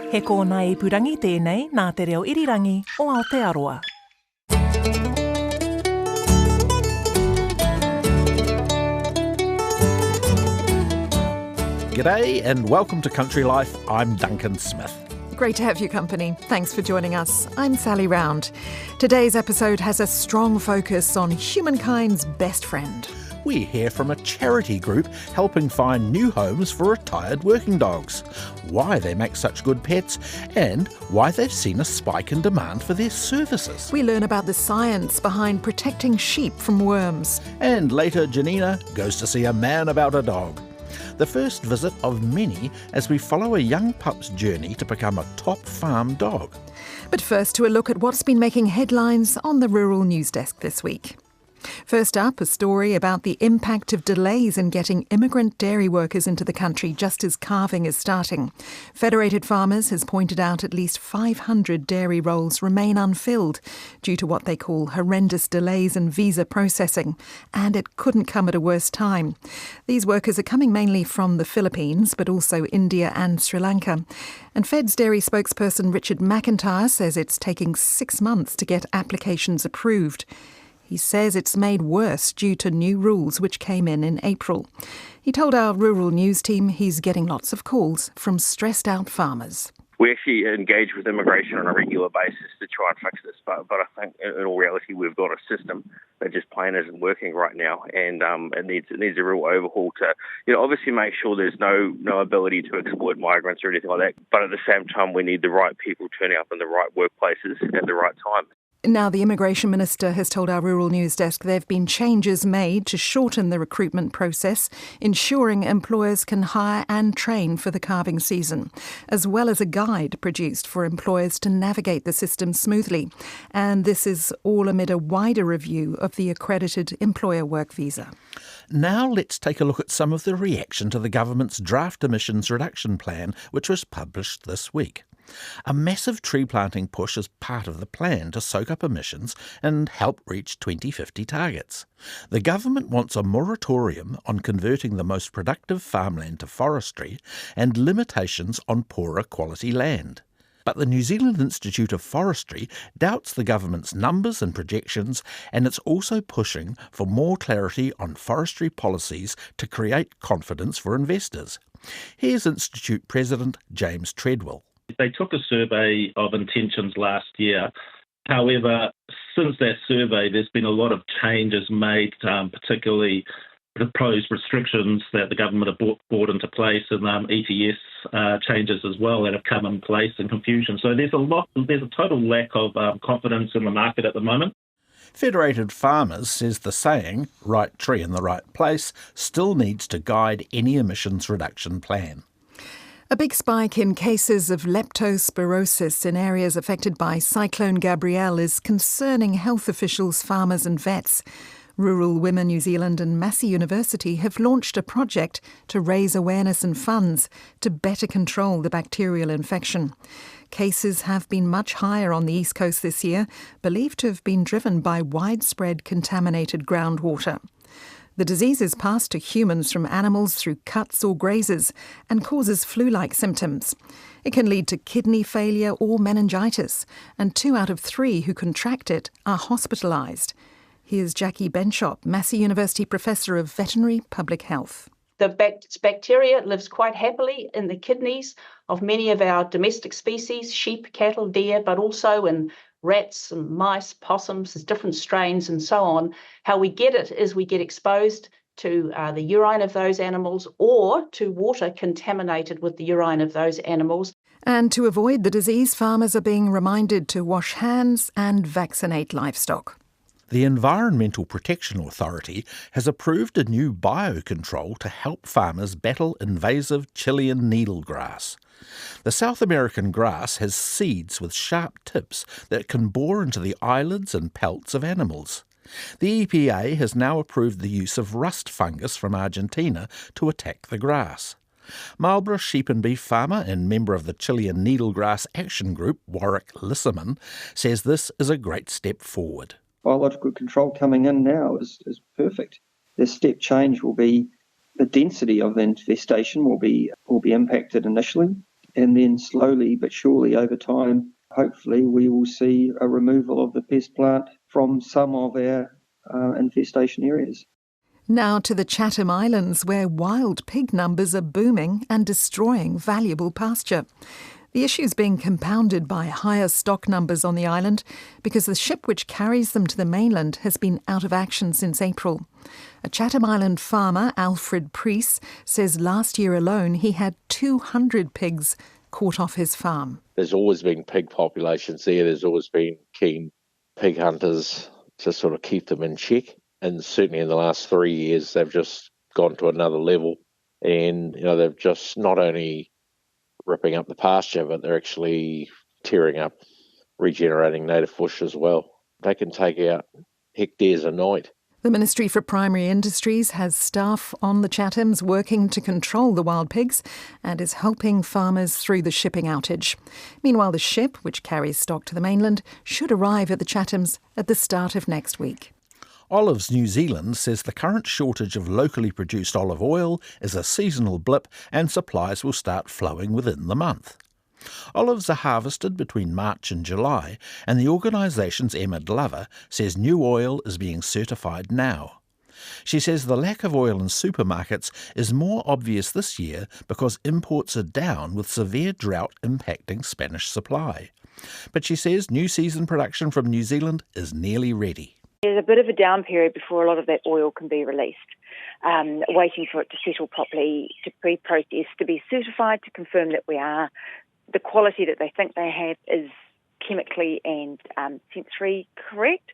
He kōna ipurangi tēnei nā te reo irirangi o Aotearoa. G'day and welcome to Country Life. I'm Duncan Smith. Great to have your company. Thanks for joining us. I'm Sally Round. Today's episode has a strong focus on humankind's best friend. We hear from a charity group helping find new homes for retired working dogs, why they make such good pets, and why they've seen a spike in demand for their services. We learn about the science behind protecting sheep from worms. And later, Janina goes to see a man about a dog. The first visit of many as we follow a young pup's journey to become a top farm dog. But first, to a look at what's been making headlines on the Rural News Desk this week. First up, a story about the impact of delays in getting immigrant dairy workers into the country just as calving is starting. Federated Farmers has pointed out at least 500 dairy roles remain unfilled due to what they call horrendous delays in visa processing, and it couldn't come at a worse time. These workers are coming mainly from the Philippines, but also India and Sri Lanka. And Fed's dairy spokesperson Richard McIntyre says it's taking 6 months to get applications approved. He says it's made worse due to new rules which came in April. He told our rural news team he's getting lots of calls from stressed out farmers. We actually engage with immigration on a regular basis to try and fix this, but I think in all reality we've got a system that just plain isn't working right now, and it needs a real overhaul to obviously make sure there's no ability to exploit migrants or anything like that, but at the same time we need the right people turning up in the right workplaces at the right time. Now, the Immigration Minister has told our Rural News Desk there have been changes made to shorten the recruitment process, ensuring employers can hire and train for the calving season, as well as a guide produced for employers to navigate the system smoothly. And this is all amid a wider review of the accredited employer work visa. Now let's take a look at some of the reaction to the government's draft emissions reduction plan, which was published this week. A massive tree planting push is part of the plan to soak up emissions and help reach 2050 targets. The government wants a moratorium on converting the most productive farmland to forestry and limitations on poorer quality land. But the New Zealand Institute of Forestry doubts the government's numbers and projections, and it's also pushing for more clarity on forestry policies to create confidence for investors. Here's Institute President James Treadwell. They took a survey of intentions last year. However, since that survey, there's been a lot of changes made, particularly proposed restrictions that the government have brought into place, and ETS changes as well that have come in place, and confusion. So there's a total lack of confidence in the market at the moment. Federated Farmers says the saying, right tree in the right place, still needs to guide any emissions reduction plan. A big spike in cases of leptospirosis in areas affected by Cyclone Gabrielle is concerning health officials, farmers and vets. Rural Women New Zealand and Massey University have launched a project to raise awareness and funds to better control the bacterial infection. Cases have been much higher on the East Coast this year, believed to have been driven by widespread contaminated groundwater. The disease is passed to humans from animals through cuts or grazes and causes flu-like symptoms. It can lead to kidney failure or meningitis, and 2 out of 3 who contract it are hospitalised. Here's Jackie Benchop, Massey University Professor of Veterinary Public Health. The bacteria lives quite happily in the kidneys of many of our domestic species, sheep, cattle, deer, but also in rats and mice, possums, there's different strains and so on. How we get it is we get exposed to the urine of those animals or to water contaminated with the urine of those animals. And to avoid the disease, farmers are being reminded to wash hands and vaccinate livestock. The Environmental Protection Authority has approved a new biocontrol to help farmers battle invasive Chilean needlegrass. The South American grass has seeds with sharp tips that can bore into the eyelids and pelts of animals. The EPA has now approved the use of rust fungus from Argentina to attack the grass. Marlborough sheep and beef farmer and member of the Chilean Needlegrass Action Group, Warwick Lissaman, says this is a great step forward. Biological control coming in now is perfect. The step change will be the density of the infestation will be impacted initially, and then slowly but surely over time, hopefully we will see a removal of the pest plant from some of our infestation areas. Now to the Chatham Islands, where wild pig numbers are booming and destroying valuable pasture. The issue is being compounded by higher stock numbers on the island because the ship which carries them to the mainland has been out of action since April. A Chatham Island farmer, Alfred Preece, says last year alone he had 200 pigs caught off his farm. There's always been pig populations there. There's always been keen pig hunters to sort of keep them in check. And certainly in the last 3 years, they've just gone to another level. And, they've just not only ripping up the pasture, but they're actually tearing up, regenerating native bush as well. They can take out hectares a night. The Ministry for Primary Industries has staff on the Chathams working to control the wild pigs and is helping farmers through the shipping outage. Meanwhile, the ship, which carries stock to the mainland, should arrive at the Chathams at the start of next week. Olives New Zealand says the current shortage of locally produced olive oil is a seasonal blip and supplies will start flowing within the month. Olives are harvested between March and July, and the organisation's Emma Glover says new oil is being certified now. She says the lack of oil in supermarkets is more obvious this year because imports are down with severe drought impacting Spanish supply. But she says new season production from New Zealand is nearly ready. There's a bit of a down period before a lot of that oil can be released, waiting for it to settle properly, to pre-process, to be certified, to confirm that the quality that they think they have is chemically and sensory correct.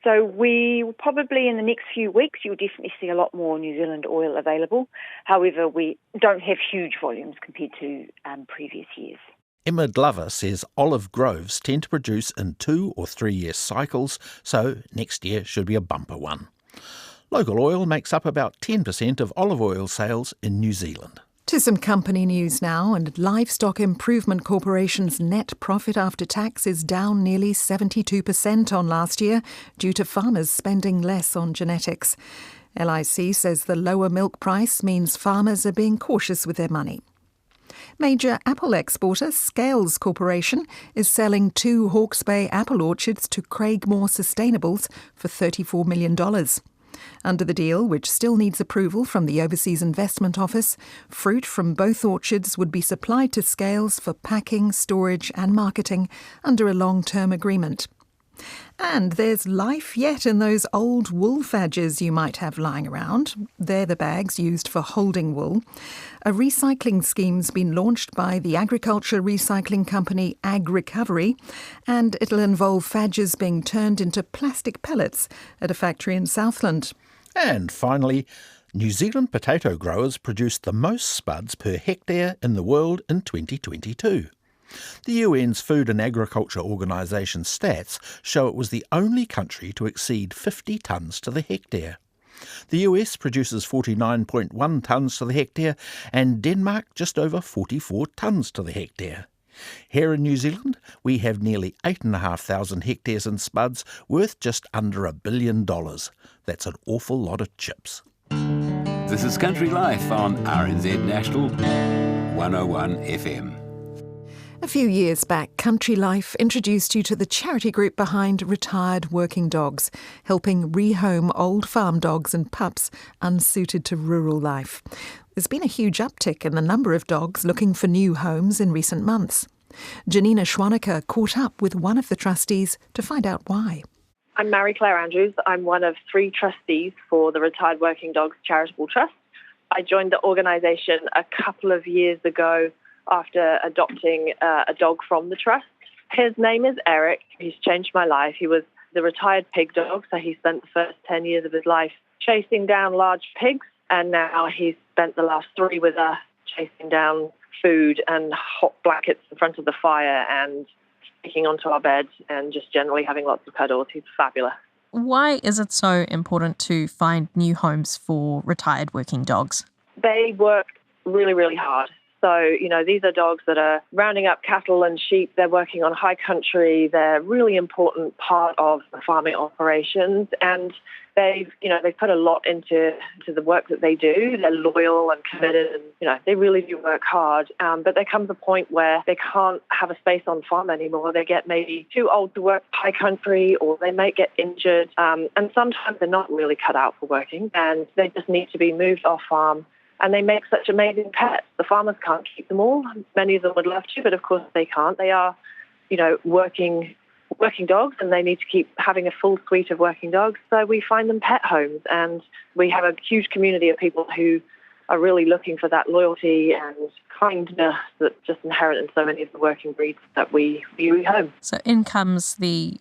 So we will probably, in the next few weeks, you'll definitely see a lot more New Zealand oil available. However, we don't have huge volumes compared to previous years. Emma Glover says olive groves tend to produce in 2 or 3 year cycles, so next year should be a bumper one. Local oil makes up about 10% of olive oil sales in New Zealand. To some company news now, and Livestock Improvement Corporation's net profit after tax is down nearly 72% on last year due to farmers spending less on genetics. LIC says the lower milk price means farmers are being cautious with their money. Major apple exporter Scales Corporation is selling 2 Hawke's Bay apple orchards to Craigmore Sustainables for $34 million. Under the deal, which still needs approval from the Overseas Investment Office, fruit from both orchards would be supplied to Scales for packing, storage and marketing under a long-term agreement. And there's life yet in those old wool fadges you might have lying around. They're the bags used for holding wool. A recycling scheme's been launched by the agriculture recycling company Ag Recovery, and it'll involve fadges being turned into plastic pellets at a factory in Southland. And finally, New Zealand potato growers produced the most spuds per hectare in the world in 2022. The UN's Food and Agriculture Organisation stats show it was the only country to exceed 50 tonnes to the hectare. The US produces 49.1 tonnes to the hectare and Denmark just over 44 tonnes to the hectare. Here in New Zealand, we have nearly 8,500 hectares in spuds worth just under $1 billion. That's an awful lot of chips. This is Country Life on RNZ National 101 FM. A few years back, Country Life introduced you to the charity group behind Retired Working Dogs, helping rehome old farm dogs and pups unsuited to rural life. There's been a huge uptick in the number of dogs looking for new homes in recent months. Janina Schwanecker caught up with one of the trustees to find out why. I'm Mary-Claire Andrews. I'm one of 3 trustees for the Retired Working Dogs Charitable Trust. I joined the organisation a couple of years ago after adopting a dog from the trust. His name is Eric. He's changed my life. He was the retired pig dog, so he spent the first 10 years of his life chasing down large pigs, and now he's spent the last 3 with us chasing down food and hot blankets in front of the fire and sneaking onto our beds and just generally having lots of cuddles. He's fabulous. Why is it so important to find new homes for retired working dogs? They work really, really hard. So, these are dogs that are rounding up cattle and sheep. They're working on high country. They're a really important part of the farming operations. And they've put a lot into the work that they do. They're loyal and committed and, they really do work hard. But there comes a point where they can't have a space on farm anymore. They get maybe too old to work high country, or they may get injured. And sometimes they're not really cut out for working, and they just need to be moved off farm. And they make such amazing pets. The farmers can't keep them all. Many of them would love to, but of course they can't. They are, working dogs, and they need to keep having a full suite of working dogs. So we find them pet homes, and we have a huge community of people who are really looking for that loyalty and kindness that's just inherent in so many of the working breeds that we rehome. So in comes the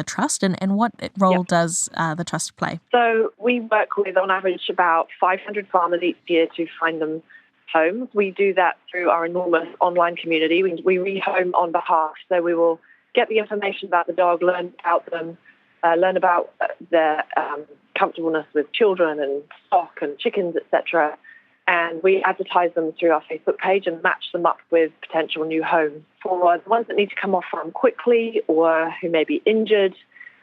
trust, and what role does the trust play? So we work with, on average, about 500 farmers each year to find them homes. We do that through our enormous online community. We rehome on behalf, so we will get the information about the dog, learn about them, learn about their comfortableness with children and stock and chickens, etc. And we advertise them through our Facebook page and match them up with potential new homes. For the ones that need to come off farm quickly or who may be injured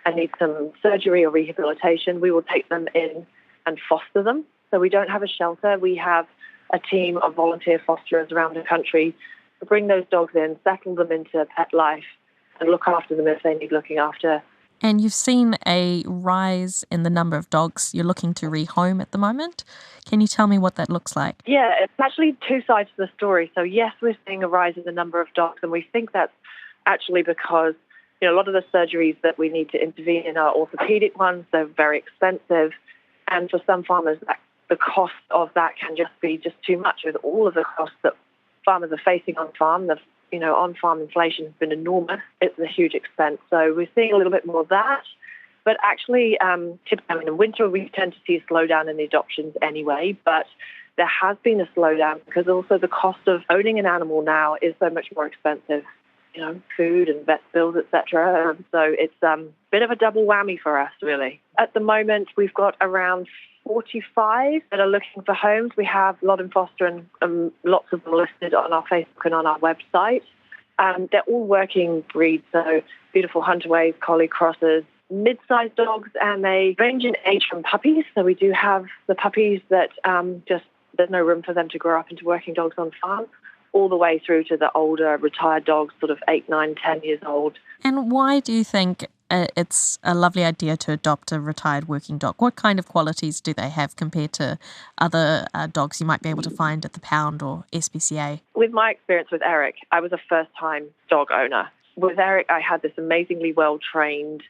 and need some surgery or rehabilitation, we will take them in and foster them. So we don't have a shelter. We have a team of volunteer fosterers around the country to bring those dogs in, settle them into pet life, and look after them if they need looking after. And you've seen a rise in the number of dogs you're looking to rehome at the moment. Can you tell me what that looks like? Yeah, it's actually two sides to the story. So yes, we're seeing a rise in the number of dogs, and we think that's actually because a lot of the surgeries that we need to intervene in are orthopedic ones. They're very expensive, and for some farmers, the cost of that can just be too much with all of the costs that farmers are facing on farm. The on-farm inflation has been enormous. It's a huge expense. So we're seeing a little bit more of that. But actually, typically in winter, we tend to see a slowdown in the adoptions anyway. But there has been a slowdown because also the cost of owning an animal now is so much more expensive. Food and vet bills, etc. So it's a bit of a double whammy for us, really. At the moment, we've got around 45 that are looking for homes. We have a lot in foster and lots of them listed on our Facebook and on our website. They're all working breeds, so beautiful Huntaways, collie crosses, mid-sized dogs, and they range in age from puppies. So we do have the puppies that there's no room for them to grow up into working dogs on farm, all the way through to the older retired dogs, sort of 8, 9, 10 years old. And why do you think it's a lovely idea to adopt a retired working dog? What kind of qualities do they have compared to other dogs you might be able to find at the pound or SPCA? With my experience with Eric, I was a first-time dog owner. With Eric, I had this amazingly well-trained,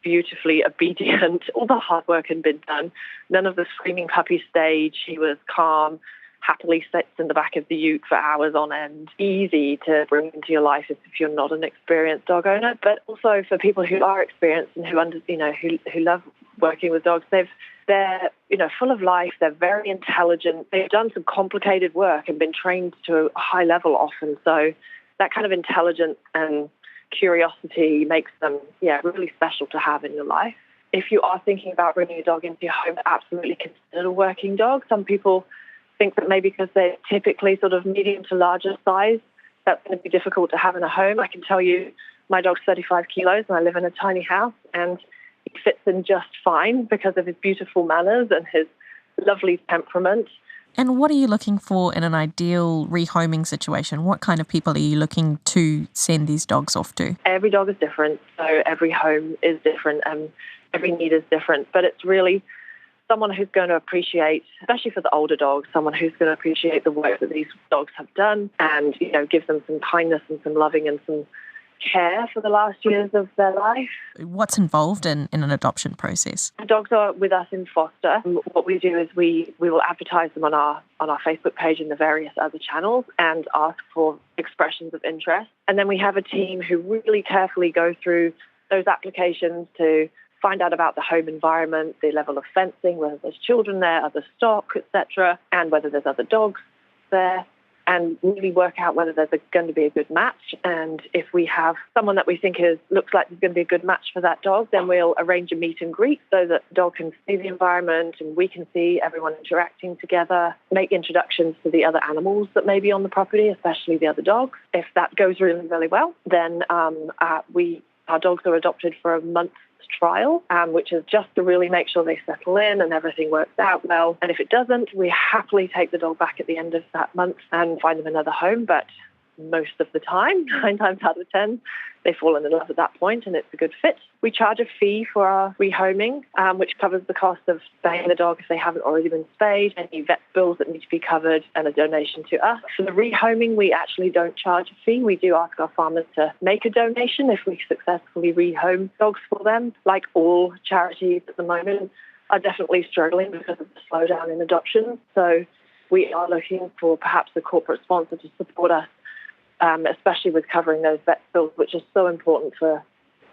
beautifully obedient, all the hard work had been done. None of the screaming puppy stage. He was calm, happily sits in the back of the ute for hours on end. Easy to bring into your life if you're not an experienced dog owner, but also for people who are experienced and who love working with dogs. They're full of life. They're very intelligent. They've done some complicated work and been trained to a high level often. So that kind of intelligence and curiosity makes them really special to have in your life. If you are thinking about bringing a dog into your home, absolutely consider a working dog. Some people think that maybe because they're typically sort of medium to larger size, that's going to be difficult to have in a home. I can tell you my dog's 35 kilos and I live in a tiny house, and he fits in just fine because of his beautiful manners and his lovely temperament. And what are you looking for in an ideal rehoming situation? What kind of people are you looking to send these dogs off to? Every dog is different, so every home is different and every need is different, but it's really someone who's going to appreciate, especially for the older dogs, someone who's going to appreciate the work that these dogs have done and, give them some kindness and some loving and some care for the last years of their life. What's involved in an adoption process? The dogs are with us in foster. What we do is we will advertise them on our Facebook page and the various other channels and ask for expressions of interest. And then we have a team who really carefully go through those applications to find out about the home environment, the level of fencing, whether there's children there, other stock, etc., and whether there's other dogs there. and really work out whether there's going to be a good match. And if we have someone that we think looks like there's going to be a good match for that dog, then we'll arrange a meet and greet so that the dog can see the environment and we can see everyone interacting together, make introductions to the other animals that may be on the property, especially the other dogs. If that goes really, really well, then our dogs are adopted for a month's trial, which is just to really make sure they settle in and everything works out well. And if it doesn't, we happily take the dog back at the end of that month and find them another home. But most of the time, 9 times out of 10, they fall in love at that point and it's a good fit. We charge a fee for our rehoming, which covers the cost of spaying the dog if they haven't already been spayed, any vet bills that need to be covered, and a donation to us. For the rehoming, we actually don't charge a fee. We do ask our farmers to make a donation if we successfully rehome dogs for them. Like all charities at the moment are definitely struggling because of the slowdown in adoption. So we are looking for perhaps a corporate sponsor to support us, especially with covering those vet bills, which is so important for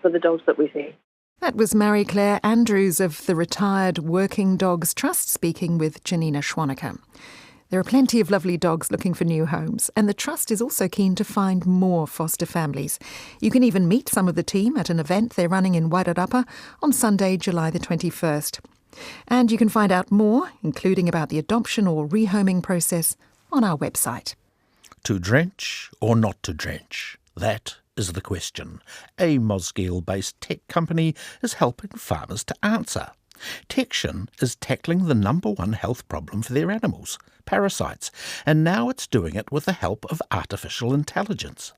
the dogs that we see. That was Marie-Claire Andrews of the Retired Working Dogs Trust speaking with Janina Schwanecker. There are plenty of lovely dogs looking for new homes, and the Trust is also keen to find more foster families. You can even meet some of the team at an event they're running in Wairarapa on Sunday, July the 21st. And you can find out more, including about the adoption or rehoming process, on our website. To drench or not to drench? That is the question. A Mosgiel-based tech company is helping farmers to answer. Tection is tackling the number one health problem for their animals, parasites, and now it's doing it with the help of artificial intelligence.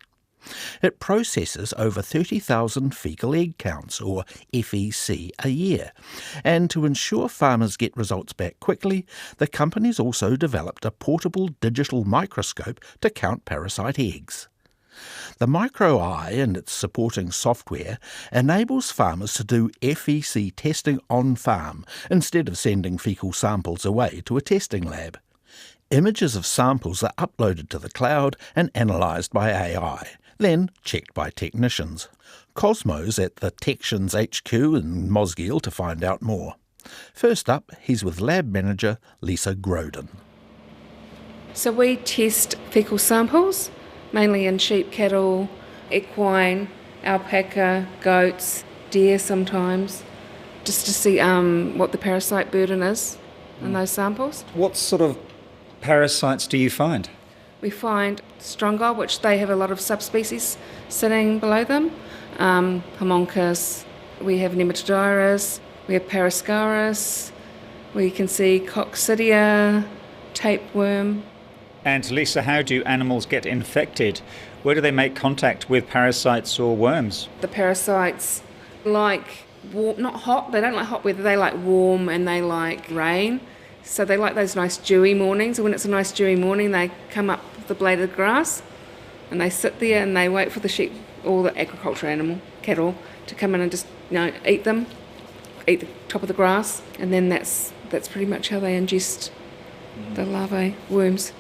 It processes over 30,000 fecal egg counts, or FEC, a year. And to ensure farmers get results back quickly, the company's also developed a portable digital microscope to count parasite eggs. The Micro Eye and its supporting software enables farmers to do FEC testing on farm instead of sending fecal samples away to a testing lab. Images of samples are uploaded to the cloud and analysed by AI, then checked by technicians. Cosmo's at the Tections HQ in Mosgiel to find out more. First up, he's with lab manager Lisa Groden. So we test fecal samples, mainly in sheep, cattle, equine, alpaca, goats, deer sometimes, just to see what the parasite burden is in those samples. What sort of parasites do you find? We find strongyl, which they have a lot of subspecies sitting below them, homuncus, we have nematodes, we have parascaris, we can see coccidia, tapeworm. And Lisa, how do animals get infected? Where do they make contact with parasites or worms? The parasites like warm, not hot, they don't like hot weather, they like warm and they like rain. So they like those nice dewy mornings. And when it's a nice dewy morning, they come up the blade of grass and they sit there and they wait for the sheep or the agricultural animal, cattle, to come in and just eat them, eat the top of the grass, and then that's pretty much how they ingest the larvae, worms.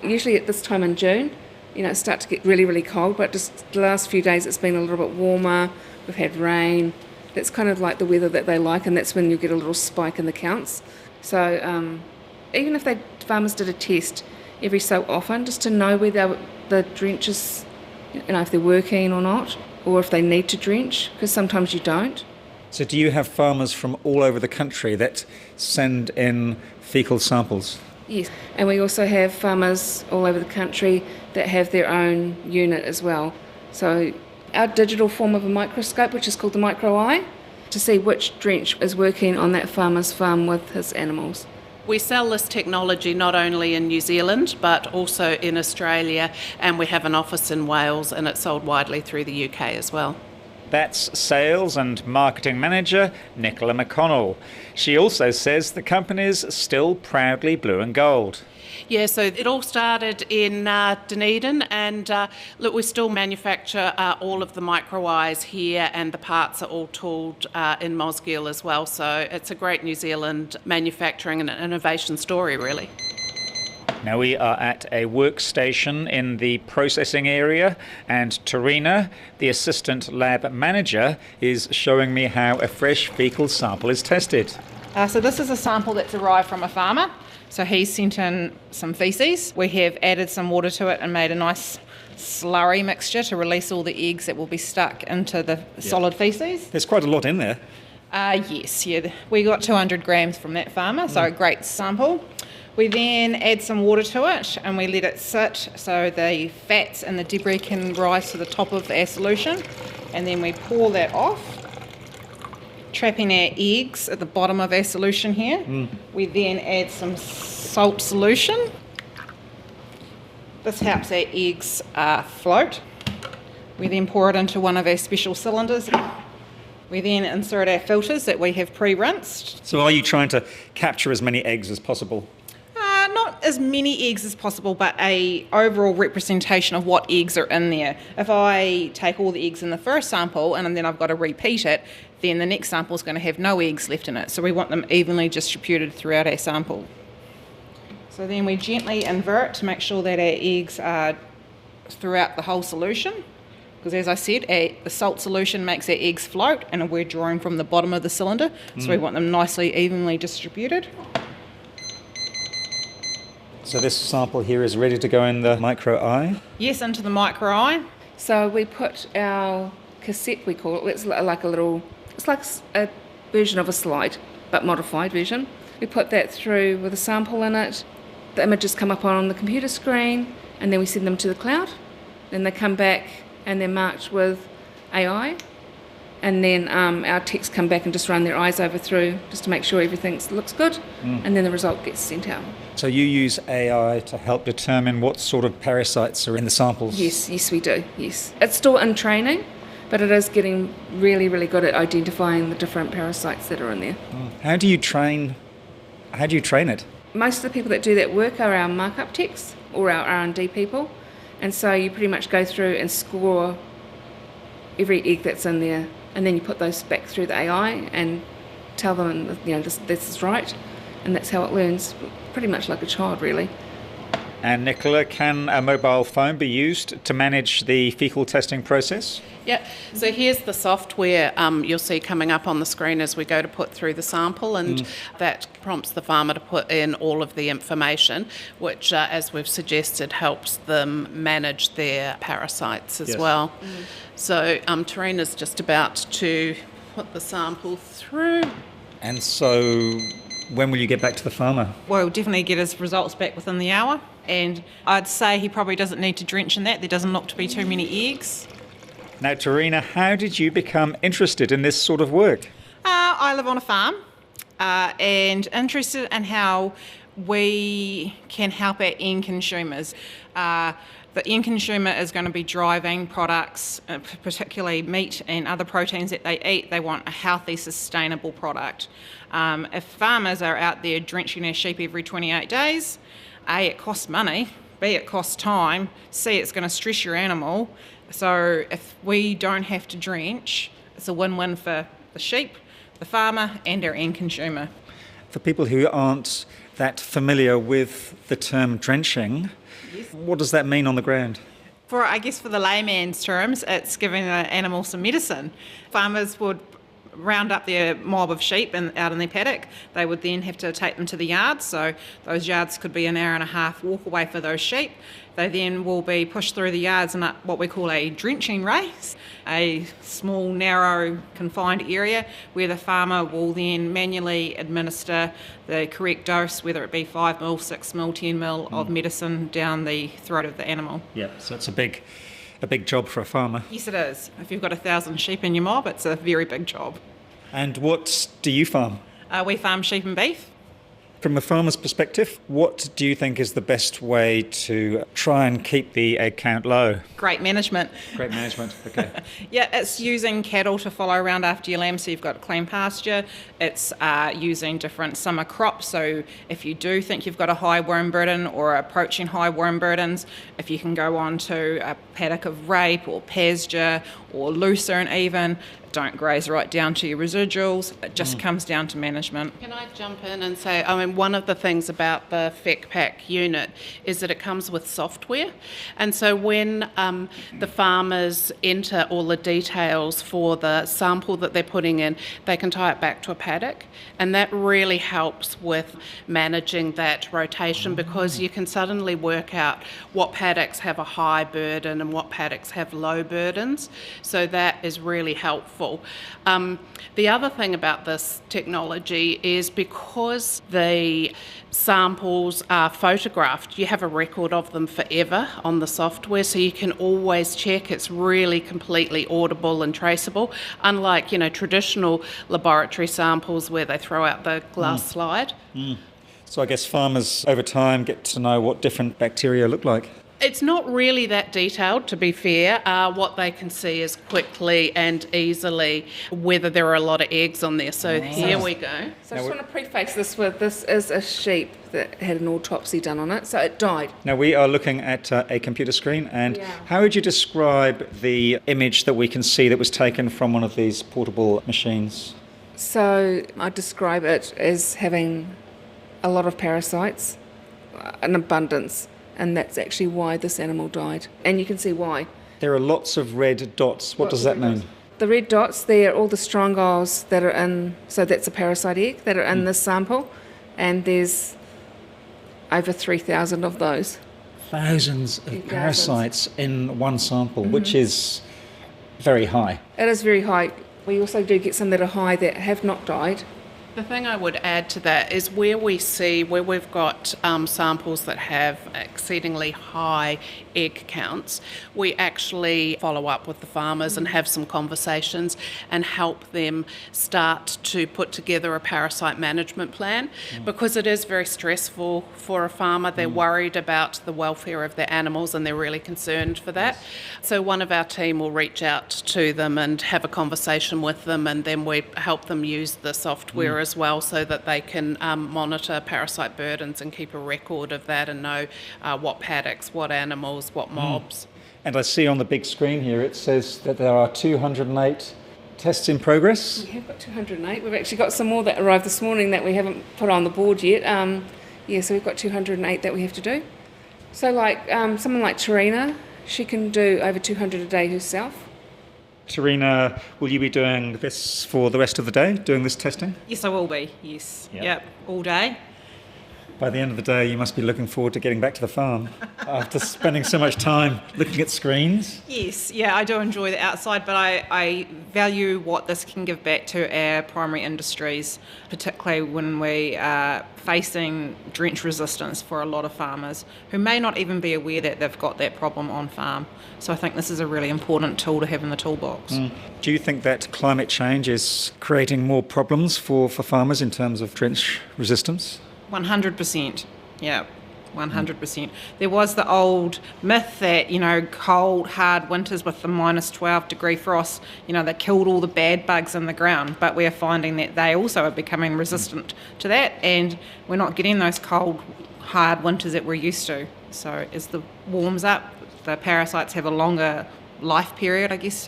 Usually at this time in June, it starts to get really, really cold, but just the last few days it's been a little bit warmer, we've had rain. That's kind of like the weather that they like, and that's when you get a little spike in the counts. So even if farmers did a test every so often, just to know whether the drench is, if they're working or not, or if they need to drench, because sometimes you don't. So do you have farmers from all over the country that send in fecal samples? Yes, and we also have farmers all over the country that have their own unit as well. So our digital form of a microscope, which is called the Micro Eye, to see which drench is working on that farmer's farm with his animals. We sell this technology not only in New Zealand but also in Australia, and we have an office in Wales, and it's sold widely through the UK as well. That's Sales and Marketing Manager Nicola McConnell. She also says the company's still proudly blue and gold. Yeah, so it all started in Dunedin, and look, we still manufacture all of the Micro Eyes here, and the parts are all tooled in Mosgiel as well. So it's a great New Zealand manufacturing and innovation story, really. Now we are at a workstation in the processing area, and Tarina, the assistant lab manager, is showing me how a fresh fecal sample is tested. So this is a sample that's arrived from a farmer. So he sent in some faeces. We have added some water to it and made a nice slurry mixture to release all the eggs that will be stuck into the solid faeces. There's quite a lot in there. Yes, we got 200 grams from that farmer, so a great sample. We then add some water to it and we let it sit so the fats and the debris can rise to the top of our solution, and then we pour that off, trapping our eggs at the bottom of our solution here. We then add some salt solution. This helps our eggs float. We then pour it into one of our special cylinders. We then insert our filters that we have pre-rinsed. So are you trying to capture as many eggs as possible? Not as many eggs as possible, but a overall representation of what eggs are in there. If I take all the eggs in the first sample and then I've got to repeat it, then the next sample is going to have no eggs left in it. So we want them evenly distributed throughout our sample. So then we gently invert to make sure that our eggs are throughout the whole solution. Because as I said, the salt solution makes our eggs float, and we're drawing from the bottom of the cylinder. So we want them nicely evenly distributed. So this sample here is ready to go in the micro eye? Yes, into the micro eye. So we put our cassette, we call it, it's like a version of a slide, but modified version. We put that through with a sample in it. The images come up on the computer screen, and then we send them to the cloud. Then they come back and they're marked with AI. And then our techs come back and just run their eyes over through just to make sure everything looks good, and then the result gets sent out. So you use AI to help determine what sort of parasites are in the samples? Yes, we do, yes. It's still in training, but it is getting really, really good at identifying the different parasites that are in there. How do you train it? Most of the people that do that work are our markup techs or our R&D people, and so you pretty much go through and score every egg that's in there, and then you put those back through the AI and tell them, this is right, and that's how it learns, pretty much like a child, really. And Nicola, can a mobile phone be used to manage the fecal testing process? Yeah, so here's the software you'll see coming up on the screen as we go to put through the sample, and that prompts the farmer to put in all of the information, which, as we've suggested, helps them manage their parasites as well. So Tarina's just about to put the sample through. And so when will you get back to the farmer? Well, we'll definitely get his results back within the hour, and I'd say he probably doesn't need to drench in that. There doesn't look to be too many eggs. Now, Tarina, how did you become interested in this sort of work? I live on a farm and interested in how we can help our end consumers. The end consumer is going to be driving products, particularly meat and other proteins that they eat. They want a healthy, sustainable product. If farmers are out there drenching their sheep every 28 days, A, it costs money, B, it costs time, C, it's going to stress your animal. So if we don't have to drench, it's a win-win for the sheep, the farmer and our end consumer. For people who aren't that familiar with the term drenching, what does that mean on the ground? For the layman's terms, it's giving the animal some medicine. Farmers would round up their mob of sheep out in their paddock. They would then have to take them to the yards, so those yards could be an hour and a half walk away for those sheep. They then will be pushed through the yards in what we call a drenching race, a small, narrow, confined area where the farmer will then manually administer the correct dose, whether it be 5 ml, 6 ml, 10 ml of medicine down the throat of the animal. Yeah, so it's a big job for a farmer. Yes, it is. If you've got 1,000 sheep in your mob, it's a very big job. And what do you farm? We farm sheep and beef. From a farmer's perspective, what do you think is the best way to try and keep the egg count low? Great management. Great management, okay. Yeah, it's using cattle to follow around after your lamb so you've got clean pasture. It's using different summer crops, so if you do think you've got a high worm burden or approaching high worm burdens, if you can go on to a paddock of rape or pasture or lucerne even, don't graze right down to your residuals. It just comes down to management. Can I jump in and say, one of the things about the FECPAC unit is that it comes with software. And so when the farmers enter all the details for the sample that they're putting in, they can tie it back to a paddock. And that really helps with managing that rotation, because you can suddenly work out what paddocks have a high burden and what paddocks have low burdens. So that is really helpful. The other thing about this technology is because the samples are photographed, you have a record of them forever on the software, so you can always check. It's really completely audible and traceable, unlike traditional laboratory samples where they throw out the glass slide. So I guess farmers over time get to know what different bacteria look like. It's not really that detailed, to be fair. What they can see is quickly and easily whether there are a lot of eggs on there. So here we go. So I just want to preface this with, this is a sheep that had an autopsy done on it, so it died. Now we are looking at a computer screen, and how would you describe the image that we can see that was taken from one of these portable machines? So I describe it as having a lot of parasites, an abundance. And that's actually why this animal died. And you can see why. There are lots of red dots. What does that mean? The red dots, they're all the strongyles that are in, so that's a parasite egg, that are in this sample. And there's over 3,000 of those. Thousands of parasites in one sample, which is very high. It is very high. We also do get some that are high that have not died. The thing I would add to that is where we've got samples that have exceedingly high egg counts, we actually follow up with the farmers and have some conversations and help them start to put together a parasite management plan, because it is very stressful for a farmer. They're worried about the welfare of their animals and they're really concerned for that. So one of our team will reach out to them and have a conversation with them, and then we help them use the software as well, so that they can monitor parasite burdens and keep a record of that and know what paddocks, what animals, what mobs. And I see on the big screen here it says that there are 208 tests in progress. We have got 208. We've actually got some more that arrived this morning that we haven't put on the board yet. So we've got 208 that we have to do. So like someone like Tarina, she can do over 200 a day herself. Tarina, will you be doing this for the rest of the day, doing this testing? Yes, I will be. Yes. Yep. All day. By the end of the day, you must be looking forward to getting back to the farm after spending so much time looking at screens. Yes, I do enjoy the outside, but I value what this can give back to our primary industries, particularly when we are facing drench resistance for a lot of farmers who may not even be aware that they've got that problem on farm. So I think this is a really important tool to have in the toolbox. Do you think that climate change is creating more problems for farmers in terms of drench resistance? 100%. Yeah, 100%. There was the old myth that, cold, hard winters with the minus 12 degree frost, that killed all the bad bugs in the ground. But we are finding that they also are becoming resistant to that, and we're not getting those cold, hard winters that we're used to. So as the warms up, the parasites have a longer life period, I guess,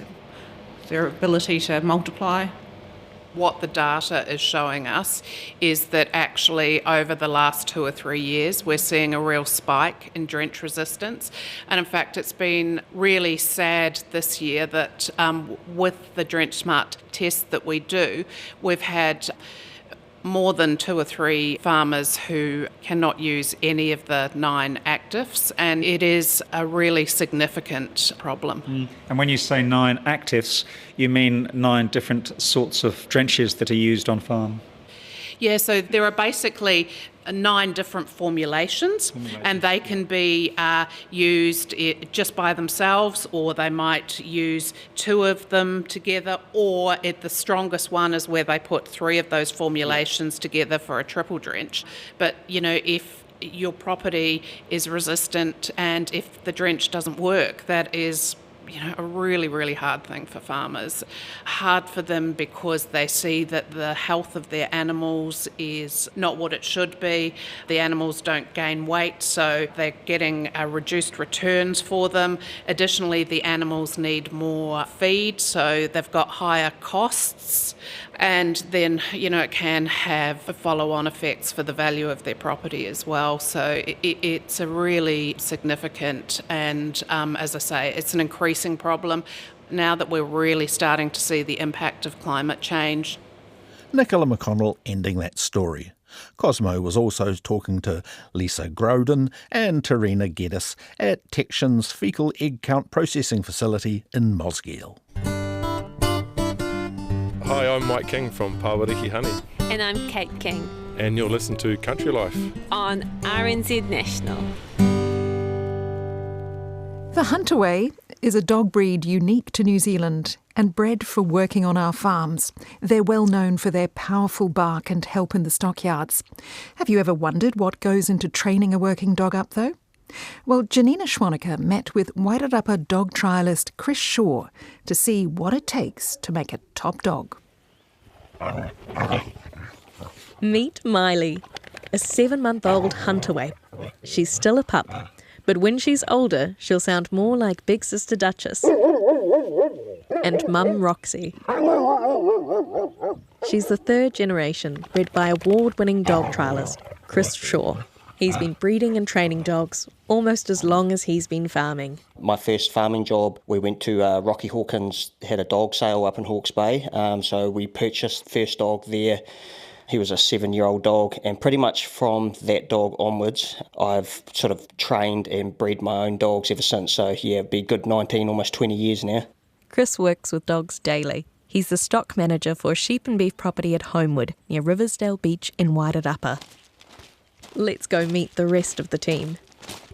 their ability to multiply. What the data is showing us is that actually over the last 2 or 3 years we're seeing a real spike in drench resistance, and in fact it's been really sad this year that with the Drench Smart test that we do, we've had more than 2 or 3 farmers who cannot use any of the 9 actives, and it is a really significant problem. And when you say 9 actives, you mean 9 different sorts of drenches that are used on farm? Yeah, so there are basically 9 different formulations, and they can be used just by themselves, or they might use 2 of them together, or the strongest one is where they put 3 of those formulations together for a triple drench. But, if your property is resistant and if the drench doesn't work, that is a really, really hard thing for farmers. Hard for them because they see that the health of their animals is not what it should be. The animals don't gain weight, so they're getting reduced returns for them. Additionally, the animals need more feed, so they've got higher costs. And then, it can have follow-on effects for the value of their property as well. So it's a really significant and, as I say, it's an increasing problem now that we're really starting to see the impact of climate change. Nicola McConnell ending that story. Cosmo was also talking to Lisa Groden and Tarina Geddes at Textion's Fecal Egg Count Processing Facility in Mosgiel. Hi, I'm Mike King from Pawariki Honey. And I'm Kate King. And you're listening to Country Life on RNZ National. The Huntaway is a dog breed unique to New Zealand and bred for working on our farms. They're well known for their powerful bark and help in the stockyards. Have you ever wondered what goes into training a working dog up, though? Well, Janina Schwaneker met with Wairarapa dog trialist Chris Shaw to see what it takes to make a top dog. Meet Miley, a 7-month-old Huntaway. She's still a pup, but when she's older, she'll sound more like Big Sister Duchess and Mum Roxy. She's the third generation, bred by award-winning dog trialist Chris Shaw. He's been breeding and training dogs almost as long as he's been farming. My first farming job, we went to Rocky Hawkins, had a dog sale up in Hawke's Bay, so we purchased first dog there. He was a 7-year-old dog, and pretty much from that dog onwards, I've sort of trained and bred my own dogs ever since. So yeah, it'd be good 19, almost 20 years now. Chris works with dogs daily. He's the stock manager for a sheep and beef property at Homewood, near Riversdale Beach in Wairarapa. Let's go meet the rest of the team.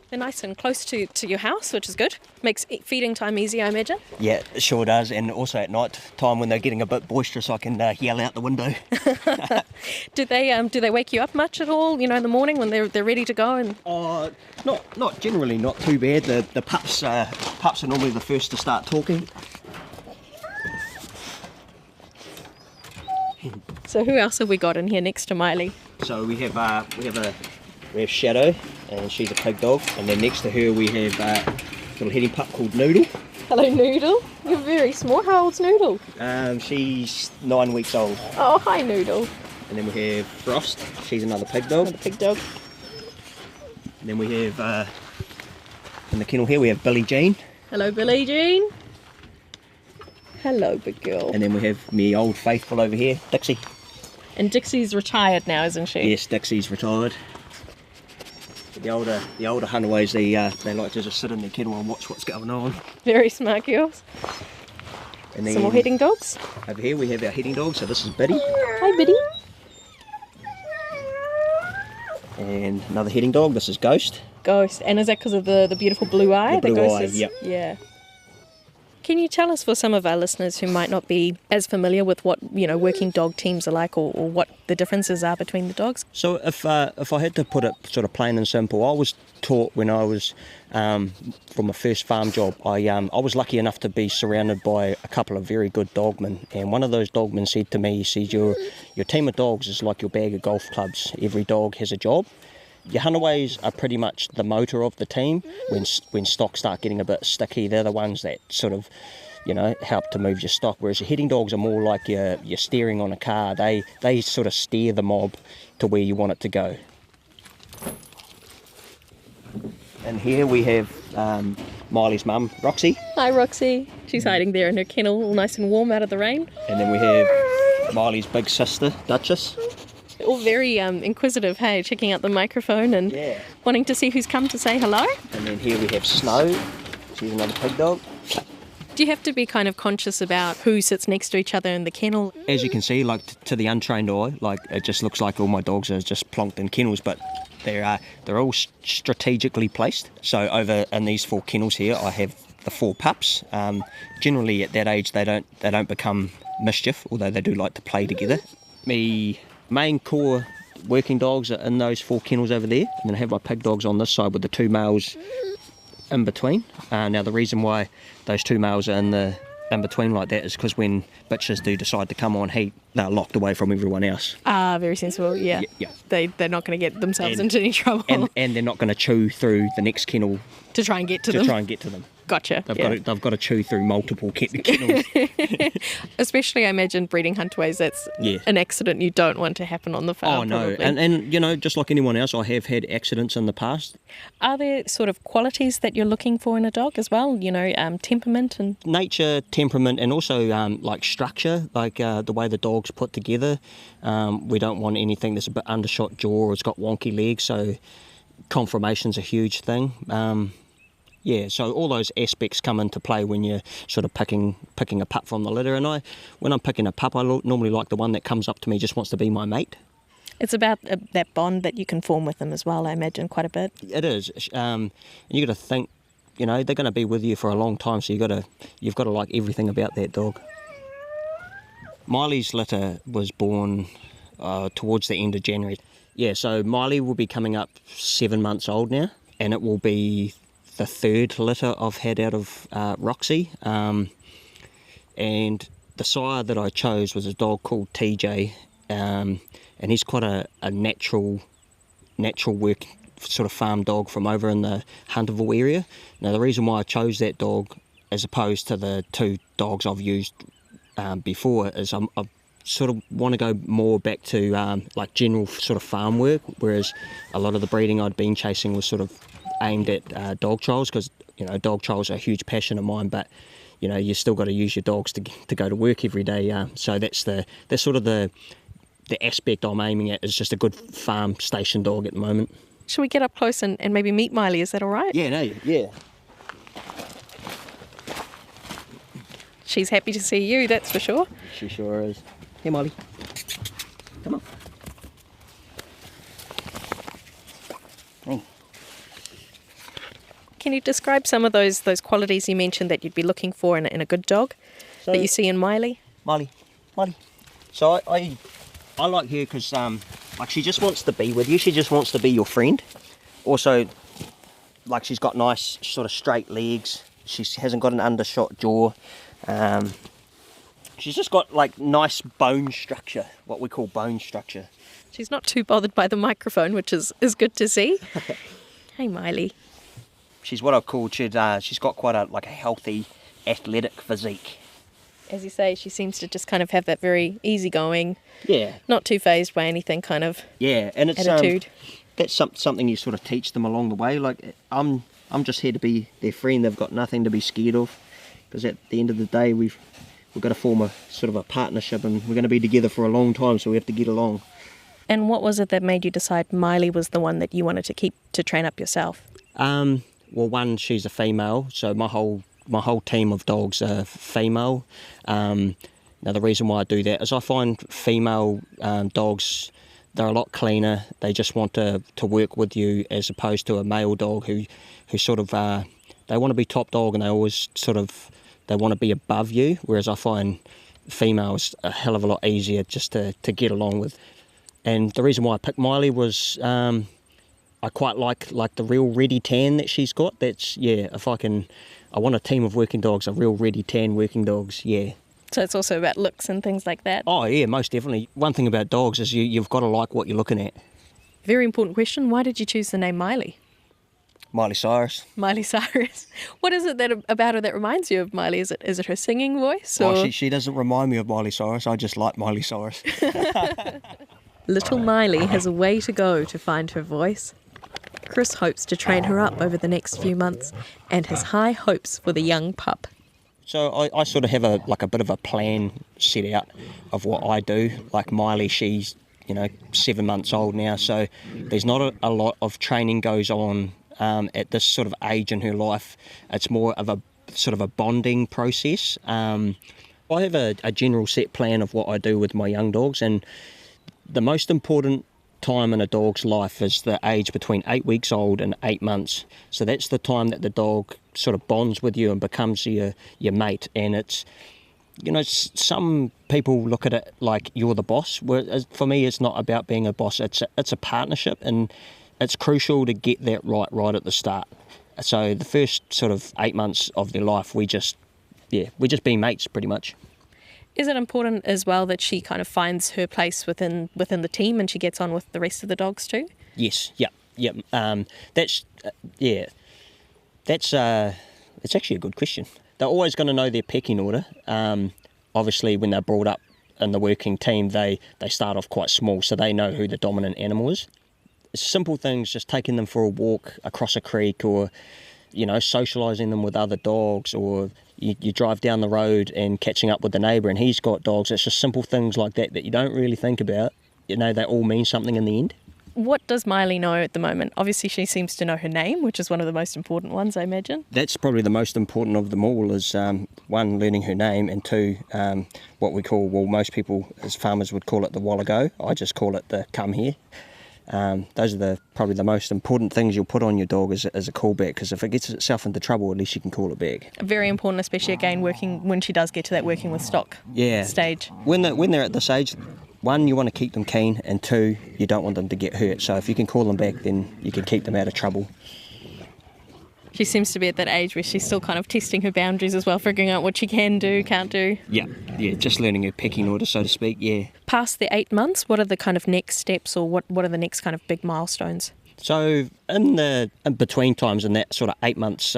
They're nice and close to your house, which is good. Makes feeding time easy, I imagine. Yeah, it sure does. And also at night time when they're getting a bit boisterous, I can yell out the window. Do they wake you up much at all? In the morning when they're ready to go? And not generally, not too bad. The pups are normally the first to start talking. So who else have we got in here next to Miley? So we have Shadow, and she's a pig dog, and then next to her we have a little heading pup called Noodle. Hello, Noodle. You're very small. How old's Noodle? She's 9 weeks old. Oh, hi, Noodle. And then we have Frost. She's another pig dog. Another pig dog. And then we have in the kennel here we have Billie Jean. Hello, Billie Jean. Hello, big girl. And then we have me old faithful over here, Dixie. And Dixie's retired now, isn't she? Yes, Dixie's retired. The older Huntaways, they like to just sit in their kennel and watch what's going on. Very smart girls. And then some more heading dogs. Over here we have our heading dog, so this is Biddy. Hi, Biddy. And another heading dog, this is Ghost. Ghost, and is that because of the beautiful blue eye? The blue eye, yep. Yeah. Can you tell us, for some of our listeners who might not be as familiar with what working dog teams are like, or what the differences are between the dogs? So if I had to put it sort of plain and simple, I was taught when I was from my first farm job. I was lucky enough to be surrounded by a couple of very good dogmen, and one of those dogmen said to me, he said, your team of dogs is like your bag of golf clubs. Every dog has a job. Your Huntaways are pretty much the motor of the team. When stock start getting a bit sticky, they're the ones that sort of, help to move your stock. Whereas your heading dogs are more like your steering on a car. They sort of steer the mob to where you want it to go. And here we have Miley's mum, Roxy. Hi, Roxy. She's hiding there in her kennel, all nice and warm out of the rain. And then we have Miley's big sister, Duchess. All very inquisitive, hey, checking out the microphone and wanting to see who's come to say hello. And then here we have Snow. She's another pig dog. Do you have to be kind of conscious about who sits next to each other in the kennel? As you can see, to the untrained eye, it just looks like all my dogs are just plonked in kennels, but they're all strategically placed. So over in these 4 kennels here, I have the 4 pups. Generally at that age, they don't become mischief, although they do like to play together. Me main core working dogs are in those 4 kennels over there, and then I have my pig dogs on this side with the 2 males in between. Now the reason why those 2 males are in between like that is because when bitches do decide to come on heat, they're locked away from everyone else. Very sensible, yeah. Yeah. They're not going to get themselves into any trouble. And they're not going to chew through the next kennel to try and get to them. Gotcha. They've got to chew through multiple kennels. Especially, I imagine, breeding Huntaways, that's an accident you don't want to happen on the farm. Oh, no. Probably. And, you know, just like anyone else, I have had accidents in the past. Are there sort of qualities that you're looking for in a dog as well? You know, temperament and... Nature, temperament, and also, like, structure, like the way the dog's put together. We don't want anything that's a bit undershot jaw or it's got wonky legs, so conformation's a huge thing. So all those aspects come into play when you're sort of picking a pup from the litter. And when I'm picking a pup, I normally like the one that comes up to me, just wants to be my mate. It's about that bond that you can form with them as well, I imagine, quite a bit. It is. You got to think, you know, they're going to be with you for a long time, so you've got to like everything about that dog. Miley's litter was born towards the end of January. Yeah, so Miley will be coming up 7 months old now, and it will be the third litter I've had out of Roxy. And the sire that I chose was a dog called TJ, and he's quite a natural work sort of farm dog from over in the Huntaway area. Now the reason why I chose that dog as opposed to the 2 dogs I've used before is I sort of want to go more back to like general sort of farm work, whereas a lot of the breeding I'd been chasing was sort of aimed at dog trials, because you know dog trials are a huge passion of mine, but you know you still got to use your dogs to go to work every day. So that's sort of the aspect I'm aiming at, is just a good farm station dog at the moment. Shall we get up close and maybe meet Miley? Is that all right? Yeah. She's happy to see you, that's for sure. She sure is. Hey, Miley. Come on. Hey. Can you describe some of those qualities you mentioned that you'd be looking for in a good dog that you see in Miley? Miley. So I like her because like she just wants to be with you. She just wants to be your friend. Also, like she's got nice sort of straight legs. She hasn't got an undershot jaw. She's just got like nice bone structure, what we call bone structure. She's not too bothered by the microphone, which is good to see. Hey, Miley. She's what I call, she's got quite a healthy, athletic physique. As you say, she seems to just kind of have that very easygoing, yeah, not too phased by anything kind of and it's, attitude. That's something you sort of teach them along the way. Like I'm just here to be their friend. They've got nothing to be scared of, because at the end of the day we've got to form a sort of a partnership, and we're going to be together for a long time, so we have to get along. And what was it that made you decide Miley was the one that you wanted to keep to train up yourself? Well, one, she's a female, so my whole team of dogs are female. Now the reason why I do that is I find female dogs, they're a lot cleaner. They just want to work with you, as opposed to a male dog who sort of they want to be top dog, and they always they want to be above you. Whereas I find females a hell of a lot easier just to get along with. And the reason why I picked Miley was I quite like the real ready tan that she's got. That's I want a team of working dogs, a real ready tan working dogs. Yeah. So it's also about looks and things like that? Oh yeah, most definitely. One thing about dogs is you've got to like what you're looking at. Very important question. Why did you choose the name Miley? Miley Cyrus. Miley Cyrus. What is it about her that reminds you of Miley? Is it her singing voice? Or? Oh, she doesn't remind me of Miley Cyrus. I just like Miley Cyrus. Little Miley has a way to go to find her voice. Chris hopes to train her up over the next few months and has high hopes for the young pup. So I sort of have a bit of a plan set out of what I do. Like Miley, she's 7 months old now, so there's not a lot of training goes on at this sort of age in her life. It's more of a sort of a bonding process. I have a general set plan of what I do with my young dogs, and the most important time in a dog's life is the age between 8 weeks old and 8 months. So that's the time that the dog sort of bonds with you and becomes your mate. And it's, some people look at it like you're the boss. For me, it's not about being a boss. It's a partnership, and it's crucial to get that right at the start. So the first sort of 8 months of their life, we just be mates pretty much. Is it important as well that she kind of finds her place within the team and she gets on with the rest of the dogs too? Yes, yep. That's it's actually a good question. They're always going to know their pecking order. Obviously, when they're brought up in the working team, they start off quite small, so they know who the dominant animal is. Simple things, just taking them for a walk across a creek, or socialising them with other dogs, or you drive down the road and catching up with the neighbour and he's got dogs. It's just simple things like that you don't really think about. They all mean something in the end. What does Miley know at the moment? Obviously, she seems to know her name, which is one of the most important ones, I imagine. That's probably the most important of them all, is one, learning her name, and two, what we call, most people as farmers would call it the wallago. I just call it the come here. Those are probably the most important things you'll put on your dog as a callback, because if it gets itself into trouble, at least you can call it back. Very important, especially again when she does get to that working with stock stage. When they're at this age, one, you want to keep them keen, and two, you don't want them to get hurt. So if you can call them back, then you can keep them out of trouble. She seems to be at that age where she's still kind of testing her boundaries as well, figuring out what she can do, can't do. Yeah, just learning her pecking order, so to speak, yeah. Past the 8 months, what are the kind of next steps, or what are the next kind of big milestones? So in between times, in that sort of 8 months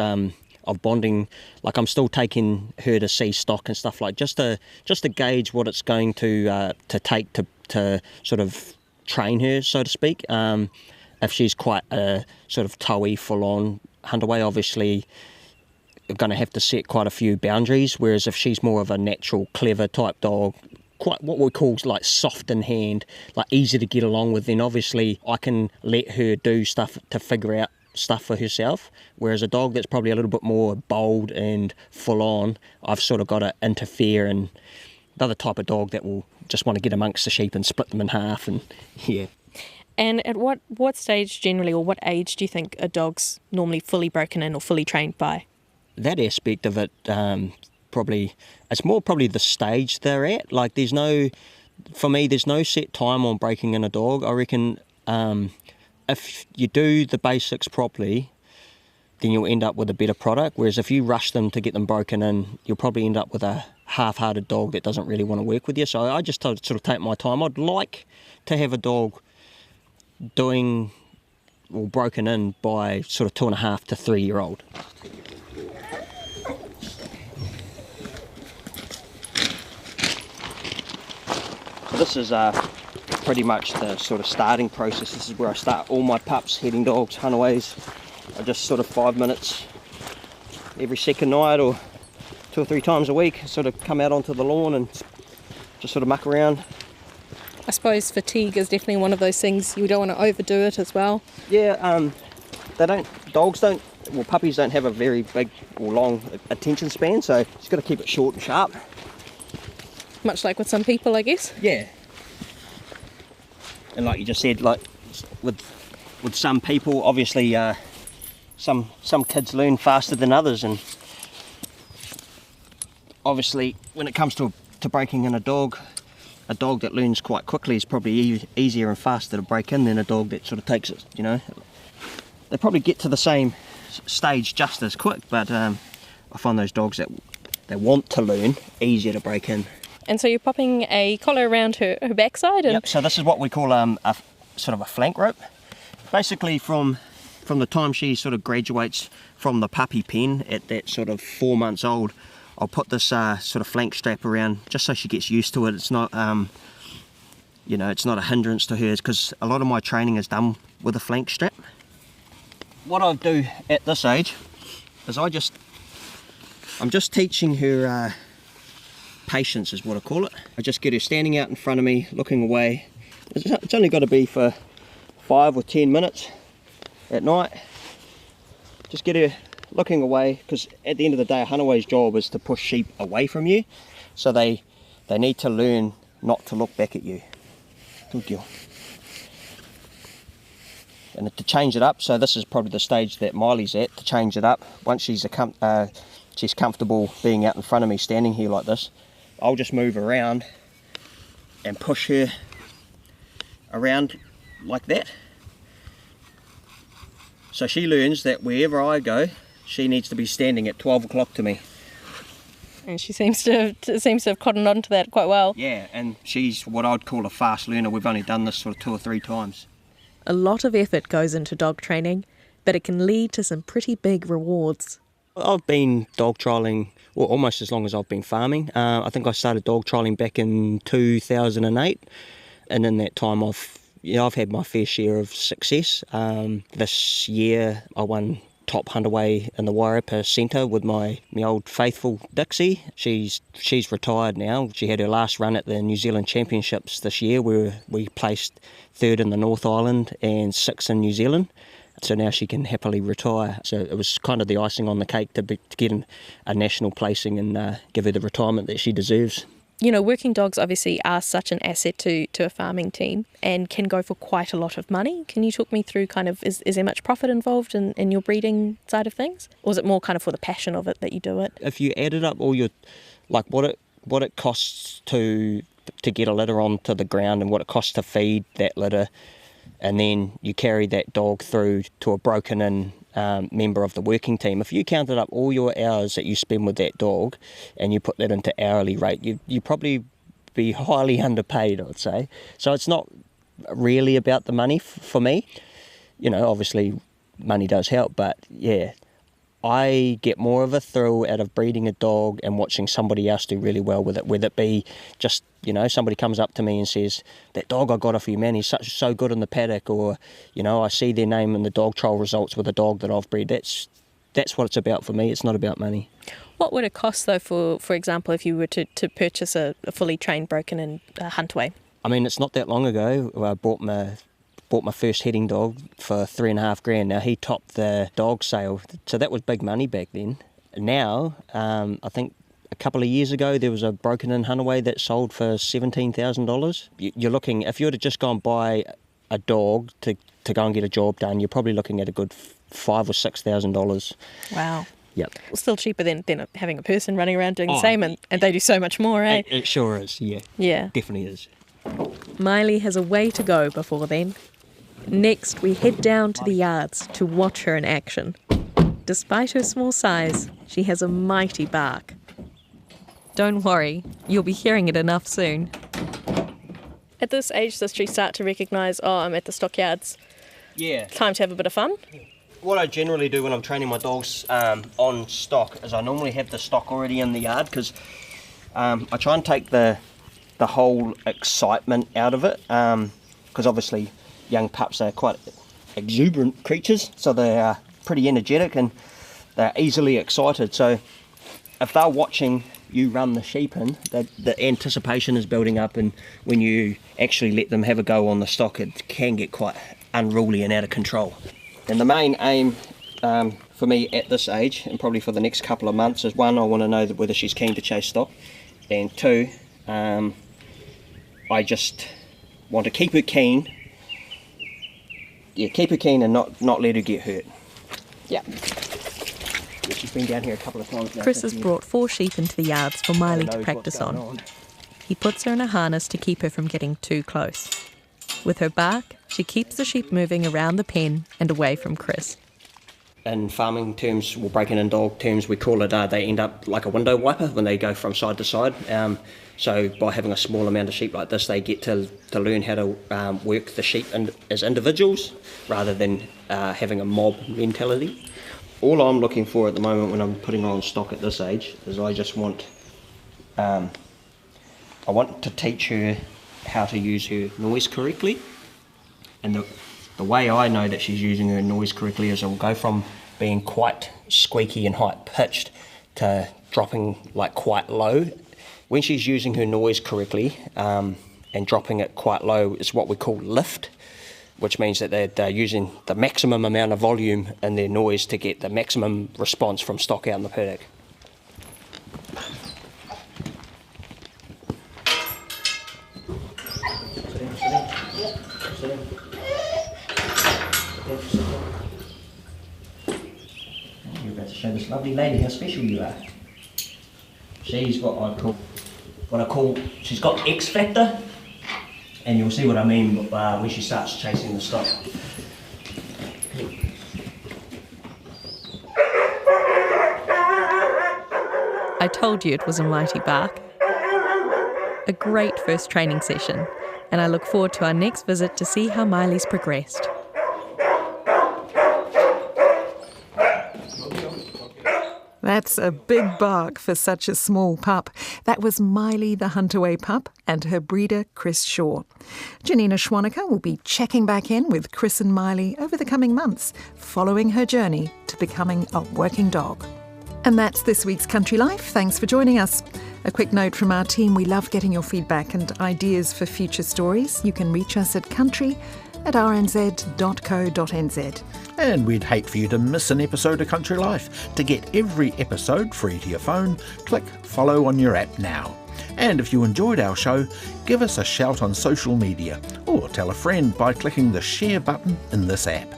of bonding, like I'm still taking her to see stock and stuff, like just to gauge what it's going to take to sort of train her, so to speak. If she's quite a sort of towy, full-on Huntaway, obviously you're going to have to set quite a few boundaries, whereas if she's more of a natural, clever type dog, quite what we call like soft in hand, like easy to get along with, then obviously I can let her do stuff to figure out stuff for herself, whereas a dog that's probably a little bit more bold and full on, I've sort of got to interfere, and another type of dog that will just want to get amongst the sheep and split them in half, and yeah. And at what stage generally, or what age do you think a dog's normally fully broken in or fully trained by? That aspect of it, it's more probably the stage they're at. Like there's no set time on breaking in a dog. I reckon if you do the basics properly, then you'll end up with a better product. Whereas if you rush them to get them broken in, you'll probably end up with a half-hearted dog that doesn't really want to work with you. So I just sort of take my time. I'd like to have a dog doing or broken in by sort of 2.5 to 3 year old. So this is pretty much the sort of starting process. This is where I start all my pups, heading dogs, Huntaways. I just sort of 5 minutes every second night, or 2 or 3 times a week, sort of come out onto the lawn and just sort of muck around. I suppose fatigue is definitely one of those things. You don't want to overdo it as well. Yeah, puppies don't have a very big or long attention span, so you just got to keep it short and sharp. Much like with some people, I guess. Yeah. And like you just said, like with some people, obviously some kids learn faster than others, and obviously when it comes to breaking in a dog that learns quite quickly is probably easier and faster to break in than a dog that sort of takes it, They probably get to the same stage just as quick, but I find those dogs that want to learn easier to break in. And so you're popping a collar around her backside? Yep, so this is what we call a sort of a flank rope. Basically from the time she sort of graduates from the puppy pen at that sort of 4 months old, I'll put this sort of flank strap around just so she gets used to it. It's not, it's not a hindrance to her, because a lot of my training is done with a flank strap. What I do at this age is I'm just teaching her patience, is what I call it. I just get her standing out in front of me, looking away. It's only got to be for 5 or 10 minutes at night. Just get her looking away, because at the end of the day, a Huntaway's job is to push sheep away from you, so they need to learn not to look back at you. Good girl. And to change it up, so this is probably the stage that Miley's at, to change it up. Once she's comfortable being out in front of me, standing here like this, I'll just move around and push her around like that. So she learns that wherever I go, she needs to be standing at 12 o'clock to me. And she seems to have cottoned on to that quite well. Yeah, and she's what I'd call a fast learner. We've only done this sort of 2 or 3 times. A lot of effort goes into dog training, but it can lead to some pretty big rewards. I've been dog trialling almost as long as I've been farming. I think I started dog trialling back in 2008, and in that time I've had my fair share of success. This year I won top Huntaway in the Wairarapa Centre with my old faithful Dixie. She's retired now. She had her last run at the New Zealand Championships this year, where we placed 3rd in the North Island and 6th in New Zealand. So now she can happily retire. So it was kind of the icing on the cake to get a national placing and give her the retirement that she deserves. You know, working dogs obviously are such an asset to a farming team and can go for quite a lot of money. Can you talk me through kind of, is there much profit involved in your breeding side of things? Or is it more kind of for the passion of it that you do it? If you added up all your, like what it costs to get a litter onto the ground and what it costs to feed that litter, and then you carry that dog through to a broken-in member of the working team. If you counted up all your hours that you spend with that dog and you put that into hourly rate, you'd probably be highly underpaid, I'd say. So it's not really about the money for me. You know, obviously money does help, but yeah, I get more of a thrill out of breeding a dog and watching somebody else do really well with it, whether it be just, you know, somebody comes up to me and says, that dog I got off you, man, he's so good in the paddock, or, you know, I see their name in the dog trial results with a dog that I've bred. That's what it's about for me. It's not about money. What would it cost, though, for example, if you were to purchase a fully trained broken-in Huntaway? I mean, it's not that long ago I bought my first heading dog for $3,500. Now, he topped the dog sale, so that was big money back then. Now, I think a couple of years ago, there was a broken-in Huntaway that sold for $17,000. You're looking, if you were to just go and buy a dog to go and get a job done, you're probably looking at a good $5,000 or $6,000. Wow. Yep. Still cheaper than having a person running around doing the same, and they do so much more, eh? It sure is, yeah. Yeah. Definitely is. Miley has a way to go before then. Next, we head down to the yards to watch her in action. Despite her small size, she has a mighty bark. Don't worry, you'll be hearing it enough soon. At this age, does she start to recognise, oh, I'm at the stockyards? Yeah. Time to have a bit of fun? What I generally do when I'm training my dogs on stock is I normally have the stock already in the yard, because I try and take the whole excitement out of it, because obviously young pups are quite exuberant creatures, so they are pretty energetic and they're easily excited. So if they're watching you run the sheep in, the anticipation is building up, and when you actually let them have a go on the stock, it can get quite unruly and out of control. And the main aim for me at this age, and probably for the next couple of months, is one, I want to know whether she's keen to chase stock, and two, I just want to keep her keen. Yeah, keep her keen and not let her get hurt. Yeah. She's been down here a couple of times now. Chris has brought 4 sheep into the yards for Miley to practice on. He puts her in a harness to keep her from getting too close. With her bark, she keeps the sheep moving around the pen and away from Chris. In farming terms, or breaking in dog terms, we call it, they end up like a window wiper when they go from side to side. So by having a small amount of sheep like this, they get to learn how to work the sheep as individuals rather than having a mob mentality. All I'm looking for at the moment when I'm putting her on stock at this age is I just want, I want to teach her how to use her noise correctly. And the way I know that she's using her noise correctly is I'll go from being quite squeaky and high-pitched to dropping like quite low. When she's using her noise correctly and dropping it quite low is what we call lift, which means that they're using the maximum amount of volume in their noise to get the maximum response from stock out in the paddock. You're about to show this lovely lady how special you are. She's she's got X factor, and you'll see what I mean when she starts chasing the stock. told you it was a mighty bark. A great first training session, and I look forward to our next visit to see how Miley's progressed. That's a big bark for such a small pup. That was Miley the Huntaway pup and her breeder Chris Shaw. Janina Schwaneker will be checking back in with Chris and Miley over the coming months, following her journey to becoming a working dog. And that's this week's Country Life. Thanks for joining us. A quick note from our team, we love getting your feedback and ideas for future stories. You can reach us at country@rnz.co.nz. And we'd hate for you to miss an episode of Country Life. To get every episode free to your phone, click follow on your app now. And if you enjoyed our show, give us a shout on social media or tell a friend by clicking the share button in this app.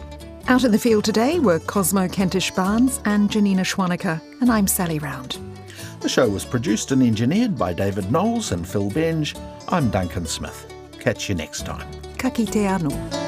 Out in the field today were Cosmo Kentish-Barnes and Janina Schwaneker, and I'm Sally Round. The show was produced and engineered by David Knowles and Phil Benge. I'm Duncan Smith. Catch you next time. Ka kite anō.